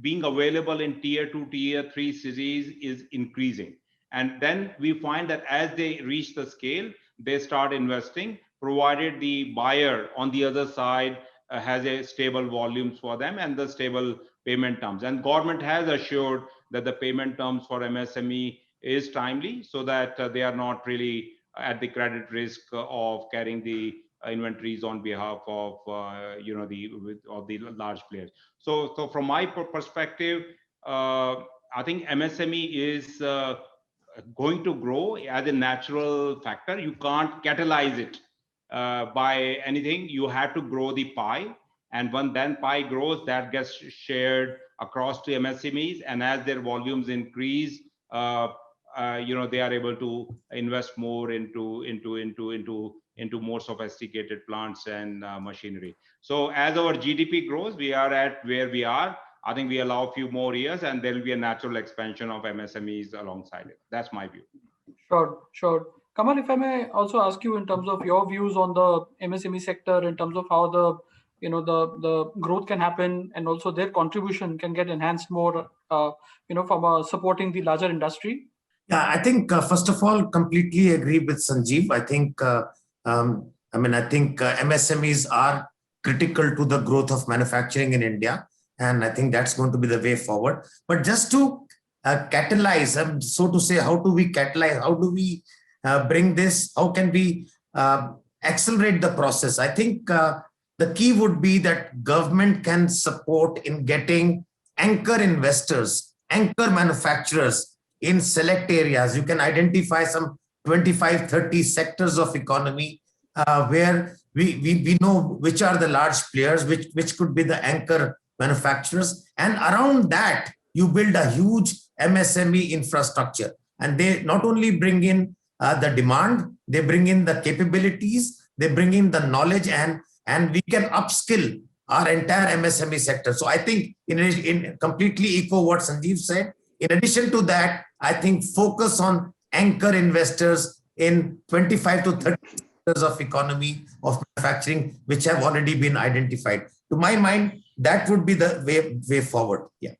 being available in tier 2, tier 3 cities is increasing. And then we find that as they reach the scale, they start investing, provided the buyer on the other side has a stable volumes for them and the stable payment terms. And government has assured that the payment terms for MSME is timely, so that they are not really at the credit risk of carrying the inventories on behalf of the large players. So from my perspective, I think MSME is going to grow as a natural factor. You can't catalyze it by anything. You have to grow the pie, and when then pie grows, that gets shared across to MSMEs, and as their volumes increase, they are able to invest more into more sophisticated plants and machinery. So as our GDP grows, we are at where we are. I think we allow a few more years and there will be a natural expansion of MSMEs alongside it. That's my view. Sure. Kamal, if I may also ask you in terms of your views on the MSME sector, in terms of how the growth can happen and also their contribution can get enhanced more, from supporting the larger industry. Yeah, I think first of all, completely agree with Sanjeev. I think MSMEs are critical to the growth of manufacturing in India, and I think that's going to be the way forward. But just to catalyze, so to say, how do we catalyze? How do we bring this? How can we accelerate the process? I think the key would be that government can support in getting anchor investors, anchor manufacturers in select areas. You can identify some 25, 30 sectors of economy where we know which are the large players, which could be the anchor manufacturers. And around that, you build a huge MSME infrastructure. And they not only bring in the demand, they bring in the capabilities, they bring in the knowledge, and we can upskill our entire MSME sector. So I think in completely echo what Sanjeev said. In addition to that, I think focus on anchor investors in 25 to 30 sectors of economy of manufacturing, which have already been identified. To my mind, that would be the way forward. Yeah.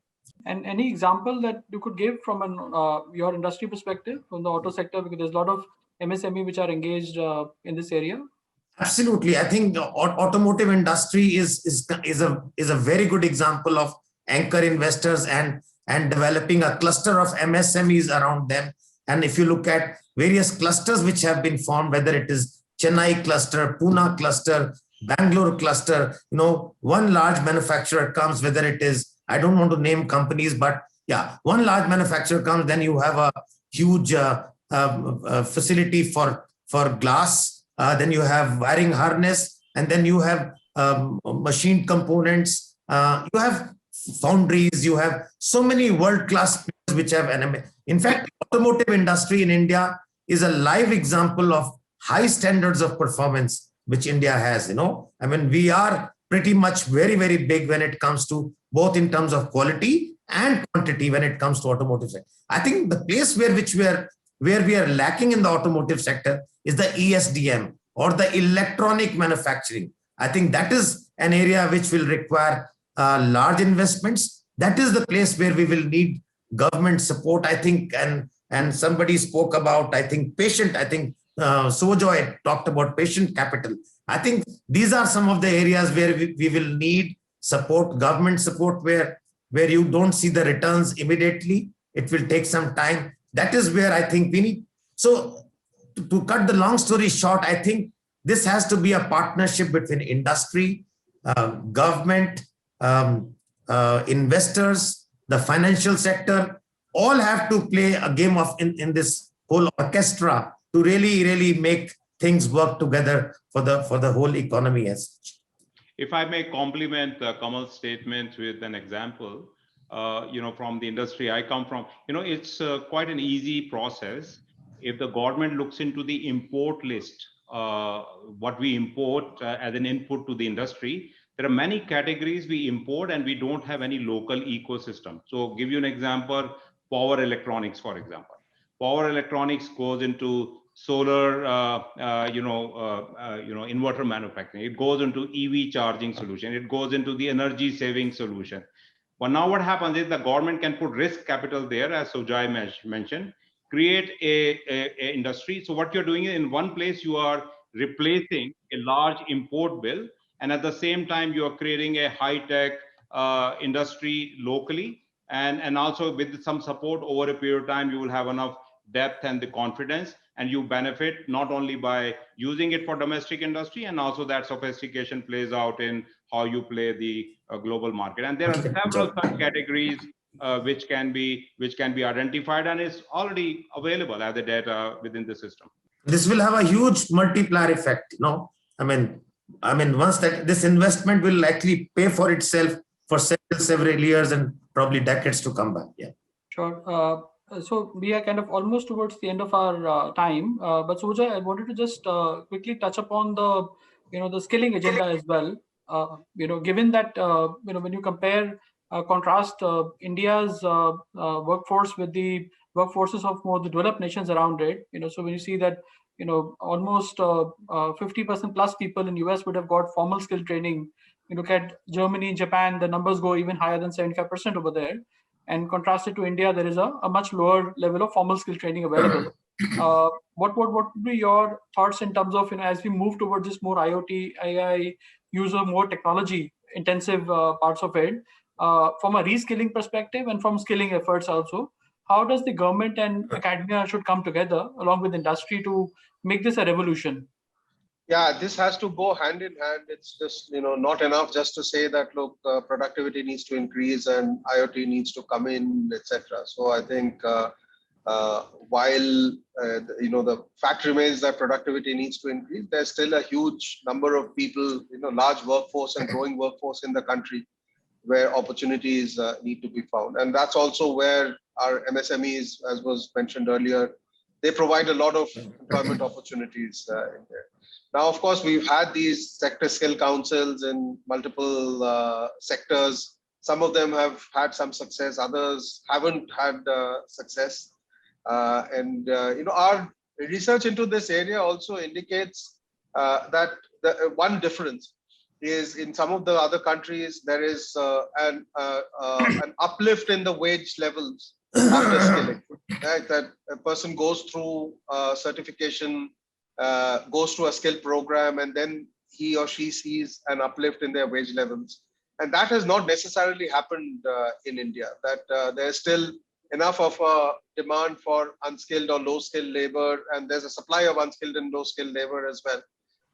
And any example that you could give from your industry perspective from the auto sector, because there's a lot of MSME which are engaged in this area. Absolutely, I think the automotive industry is a very good example of anchor investors and developing a cluster of MSMEs around them. And if you look at various clusters which have been formed, whether it is Chennai cluster, Pune cluster, Bangalore cluster, one large manufacturer comes, whether it is, I don't want to name companies, but yeah, one large manufacturer comes, then you have a huge facility for glass, then you have wiring harness, and then you have machine components, you have foundries, you have so many world-class players which have in fact, automotive industry in India is a live example of high standards of performance which India has. We are pretty much very, very big when it comes to both in terms of quality and quantity when it comes to automotive sector. I think the place where we are lacking in the automotive sector is the ESDM or the electronic manufacturing. I think that is an area which will require large investments. That is the place where we will need government support, I think, and somebody spoke about, I think, Suvojoy talked about patient capital. I think these are some of the areas where we will need support, government support, where you don't see the returns immediately. It will take some time. That is where I think we need. So to cut the long story short, I think this has to be a partnership between industry, government, investors, the financial sector, all have to play a game of in this whole orchestra to really make things work together for the whole economy as such. If I may complement Kamal's statement with an example, from the industry I come from, it's quite an easy process. If the government looks into the import list, what we import as an input to the industry, there are many categories we import and we don't have any local ecosystem. So give you an example, power electronics, for example. Power electronics goes into solar, inverter manufacturing. It goes into EV charging solution. It goes into the energy saving solution. But now what happens is the government can put risk capital there, as Sujoy mentioned, create a industry. So what you're doing is in one place, you are replacing a large import bill. And at the same time, you are creating a high-tech industry locally. And also with some support over a period of time, you will have enough depth and the confidence, and you benefit not only by using it for domestic industry, and also that sophistication plays out in how you play the global market. And there are several such categories which can be identified and is already available as the data within the system. This will have a huge multiplier effect. I mean, once that this investment will likely pay for itself for several years and probably decades to come back. Yeah. Sure. So we are kind of almost towards the end of our time, but Sujoy, I wanted to just quickly touch upon the skilling agenda as well. Given that when you contrast India's workforce with the workforces of more the developed nations around it, so when you see that almost 50% plus people in US would have got formal skill training. You look at Germany, Japan, the numbers go even higher than 75% over there. And contrasted to India, there is a much lower level of formal skill training available. What would be your thoughts in terms of, as we move towards this more IoT, AI, use of more technology intensive parts of it, from a reskilling perspective and from skilling efforts also, how does the government and academia should come together along with industry to make this a revolution? Yeah, this has to go hand in hand. It's just, not enough just to say that, look, productivity needs to increase and IoT needs to come in, etc. So I think while, the fact remains that productivity needs to increase, there's still a huge number of people, large workforce and growing workforce in the country where opportunities need to be found. And that's also where our MSMEs, as was mentioned earlier, they provide a lot of employment opportunities in there. Now, of course, we've had these sector skill councils in multiple sectors. Some of them have had some success, others haven't had success. Our research into this area also indicates that the one difference is in some of the other countries, there is an uplift in the wage levels after skilling, right? That a person goes through certification, goes to a skill program, and then he or she sees an uplift in their wage levels. And that has not necessarily happened in India, that there's still enough of a demand for unskilled or low skilled labor, and there's a supply of unskilled and low skilled labor as well.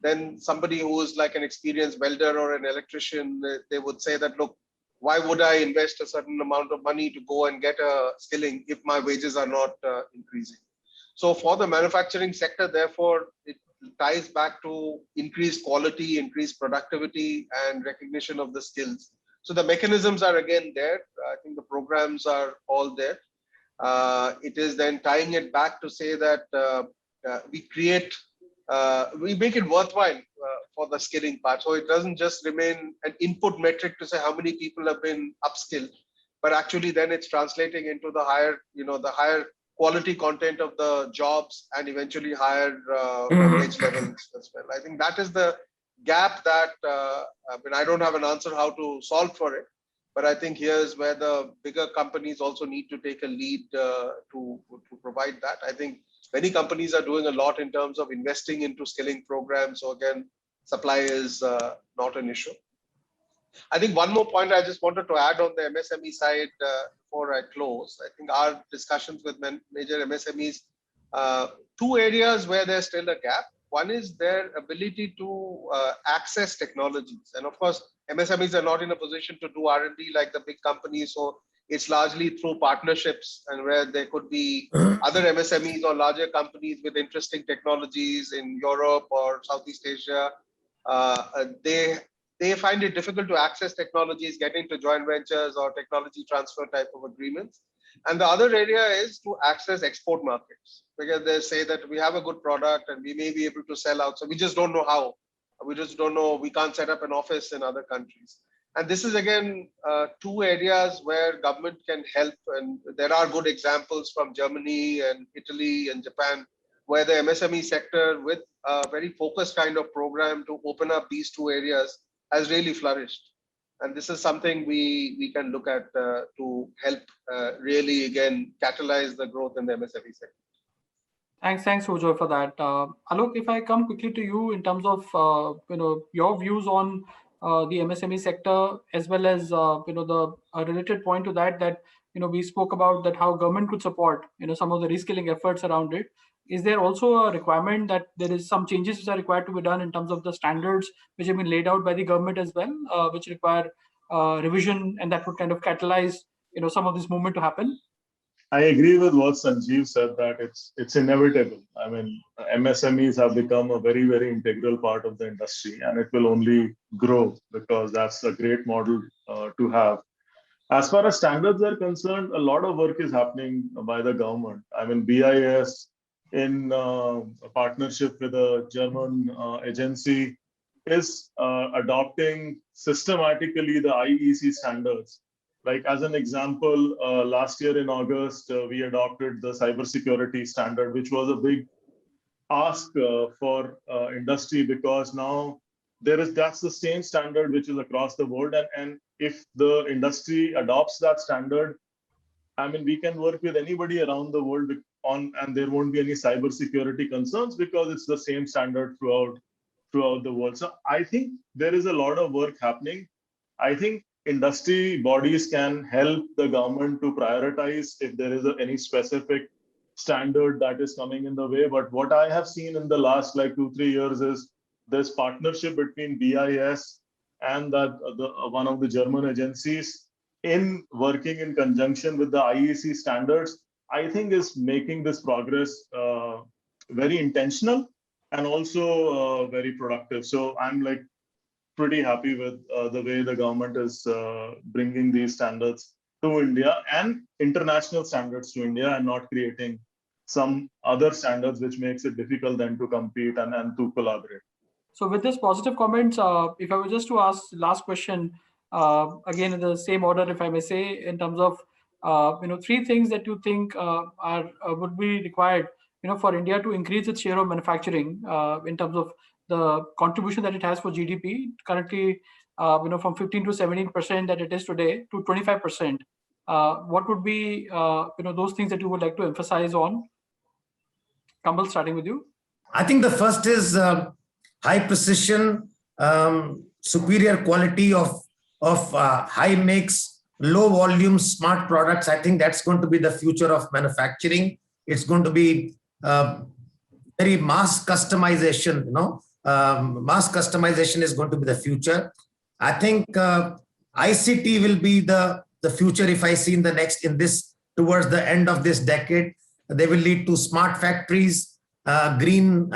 Then somebody who is like an experienced welder or an electrician, they would say that, look, why would I invest a certain amount of money to go and get a skilling if my wages are not increasing? So for the manufacturing sector, therefore, it ties back to increased quality, increased productivity, and recognition of the skills. So the mechanisms are again there. I think the programs are all there. It is then tying it back to say that we make it worthwhile for the skilling part. So it doesn't just remain an input metric to say how many people have been upskilled, but actually then it's translating into the higher quality content of the jobs and eventually higher wage levels as well. I think that is the gap that I don't have an answer how to solve for it, but I think here's where the bigger companies also need to take a lead to provide that. I think many companies are doing a lot in terms of investing into skilling programs. So again, supply is not an issue. I think one more point I just wanted to add on the MSME side before I close. I think our discussions with major MSMEs Two areas where there's still a gap. One is their ability to access technologies. And of course, MSMEs are not in a position to do R&D like the big companies. So it's largely through partnerships, and where there could be other MSMEs or larger companies with interesting technologies in Europe or Southeast Asia. They find it difficult to access technologies, get into joint ventures or technology transfer type of agreements. And the other area is to access export markets, because they say that we have a good product and we may be able to sell out. So we just don't know how. We just don't know. We can't set up an office in other countries. And this is again two areas where government can help. And there are good examples from Germany and Italy and Japan, where the MSME sector with a very focused kind of program to open up these two areas has really flourished. And this is something we can look at to help really, again, catalyze the growth in the MSME sector. Thanks, Suvojoy, for that. Alok, if I come quickly to you in terms of your views on the MSME sector, as well as the related point to that we spoke about that how government could support some of the reskilling efforts around it. Is there also a requirement that there is some changes which are required to be done in terms of the standards which have been laid out by the government as well, which require revision, and that would kind of catalyze some of this movement to happen? I agree with what Sanjeev said, that it's inevitable. I mean, MSMEs have become a very, very integral part of the industry, and it will only grow because that's a great model to have. As far as standards are concerned, a lot of work is happening by the government. I mean, BIS, in a partnership with a German agency, is adopting systematically the IEC standards. Like as an example, last year in August, we adopted the cybersecurity standard, which was a big ask for industry, because now that's the same standard which is across the world. And if the industry adopts that standard, I mean, we can work with anybody around the world and there won't be any cybersecurity concerns because it's the same standard throughout the world. So I think there is a lot of work happening. I think industry bodies can help the government to prioritize if there is any specific standard that is coming in the way. But what I have seen in the last like 2-3 years is this partnership between BIS and one of the German agencies in working in conjunction with the IEC standards, I think is making this progress very intentional and also very productive. So I'm like pretty happy with the way the government is bringing these standards to India and international standards to India, and not creating some other standards which makes it difficult then to compete and to collaborate. So with this positive comments, if I were just to ask last question, again in the same order, if I may say, in terms of three things that you think would be required for India to increase its share of manufacturing in terms of the contribution that it has for GDP currently, from 15 to 17% that it is today to 25%. What would be those things that you would like to emphasize on? Kamal, starting with you. I think the first is high precision, superior quality of high mix, low volume, smart products. I think that's going to be the future of manufacturing. It's going to be very mass customization. Mass customization is going to be the future. I think ICT will be the future. If I see towards the end of this decade, they will lead to smart factories, green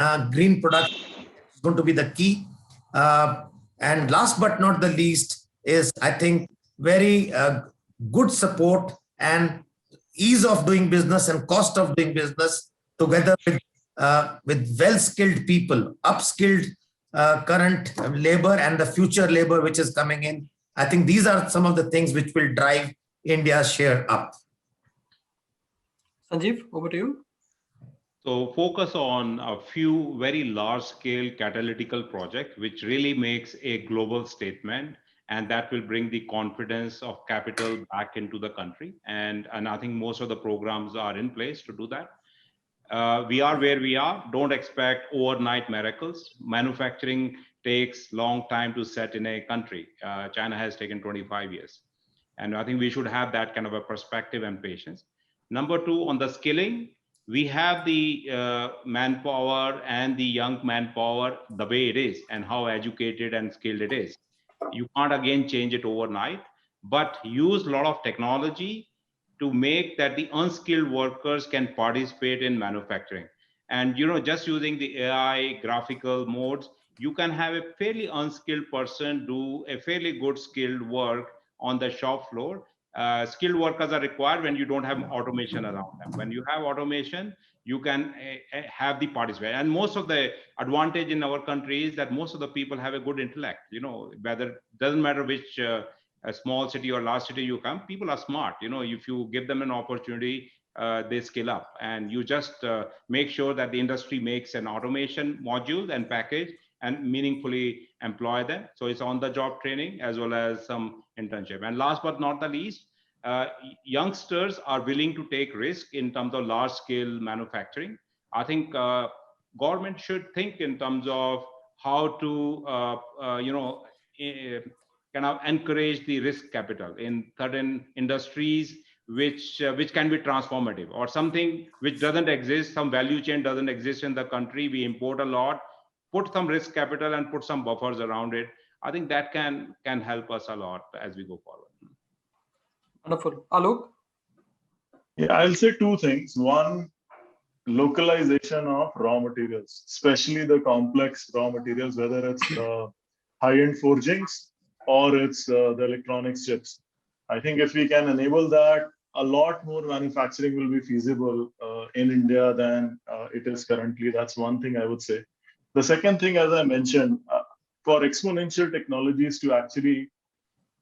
production is going to be the key. And last but not the least is, I think, very good support and ease of doing business and cost of doing business together with well-skilled people, upskilled current labor and the future labor which is coming in. I think these are some of the things which will drive India's share up. Sanjeev, over to you. So focus on a few very large-scale catalytical projects, which really makes a global statement, and that will bring the confidence of capital back into the country. And I think most of the programs are in place to do that. We are where we are. Don't expect overnight miracles. Manufacturing takes long time to set in a country. China has taken 25 years. And I think we should have that kind of a perspective and patience. Number two, on the skilling, we have the manpower and the young manpower the way it is and how educated and skilled it is. You can't again change it overnight, but use a lot of technology to make that the unskilled workers can participate in manufacturing. And just using the AI graphical modes, you can have a fairly unskilled person do a fairly good skilled work on the shop floor. Skilled workers are required when you don't have automation around them. When you have automation, you can have the participation. And most of the advantage in our country is that most of the people have a good intellect. Whether doesn't matter which a small city or large city you come, people are smart. If you give them an opportunity, they skill up, and you just make sure that the industry makes an automation module and package and meaningfully employ them. So it's on the job training as well as some internship. And last but not the least, youngsters are willing to take risk in terms of large scale manufacturing. I think government should think in terms of how to kind of encourage the risk capital in certain industries which can be transformative, or something which doesn't exist, some value chain doesn't exist in the country, we import a lot, put some risk capital and put some buffers around it. I think that can help us a lot as we go forward. Wonderful. Alok? Yeah, I'll say two things. One, localization of raw materials, especially the complex raw materials, whether it's high-end forgings or it's the electronics chips. I think if we can enable that, a lot more manufacturing will be feasible in India than it is currently. That's one thing I would say. The second thing, as I mentioned, for exponential technologies to actually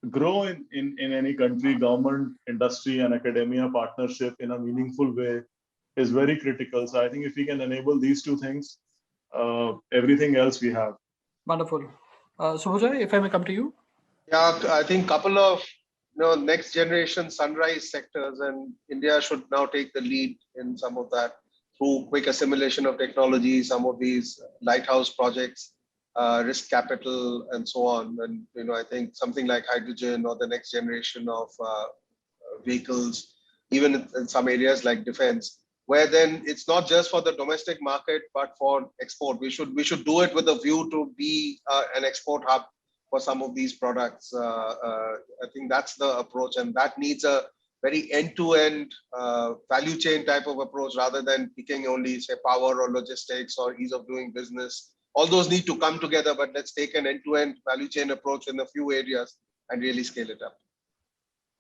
grow in any country, government, industry, and academia partnership in a meaningful way is very critical. So I think if we can enable these two things, everything else we have. Wonderful. Suvojoy, if I may come to you. Yeah, I think couple of next generation sunrise sectors, and India should now take the lead in some of that through quick assimilation of technology, some of these lighthouse projects, risk capital, and so on. And I think something like hydrogen or the next generation of vehicles, even in some areas like defense, where then it's not just for the domestic market but for export. We should do it with a view to be an export hub for some of these products. I think that's the approach, and that needs a very end-to-end value chain type of approach rather than picking only, say, power or logistics or ease of doing business. All those need to come together, but let's take an end-to-end value chain approach in a few areas and really scale it up.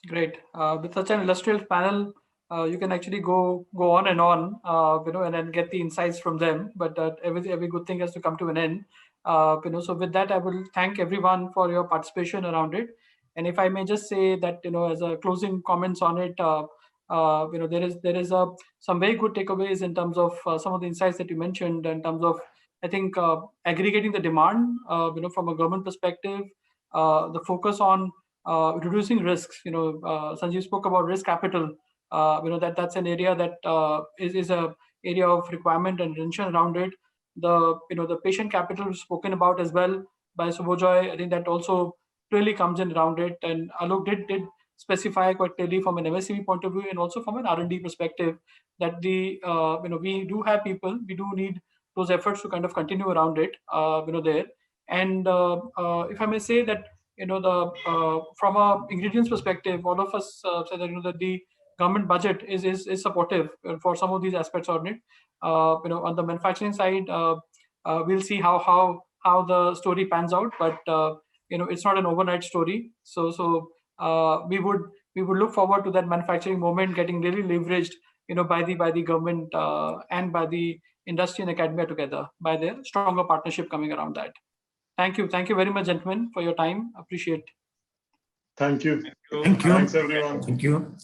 Great. With such an illustrious panel, you can actually go on and on, and then get the insights from them. But every good thing has to come to an end. So with that, I will thank everyone for your participation around it. And if I may just say that, as a closing comments on it, there is some very good takeaways in terms of some of the insights that you mentioned in terms of, I think, aggregating the demand, from a government perspective, the focus on reducing risks. Sanjeev spoke about risk capital. That's an area that is a area of requirement and attention around it. The patient capital spoken about as well by Suvojoy. I think that also clearly comes in around it. And Alok did specify quite clearly from an MSCB point of view and also from an R&D perspective that we do have people. We do need those efforts to kind of continue around it. There. And if I may say that, from a ingredients perspective, all of us say that that the government budget is supportive for some of these aspects on it. On the manufacturing side, we'll see how the story pans out, but it's not an overnight story. So we would look forward to that manufacturing moment getting really leveraged, by the government and by the industry and academia together, by the stronger partnership coming around that. Thank you very much, gentlemen, for your time. Appreciate. Thank you. Thank you. Thanks, everyone. Thank you.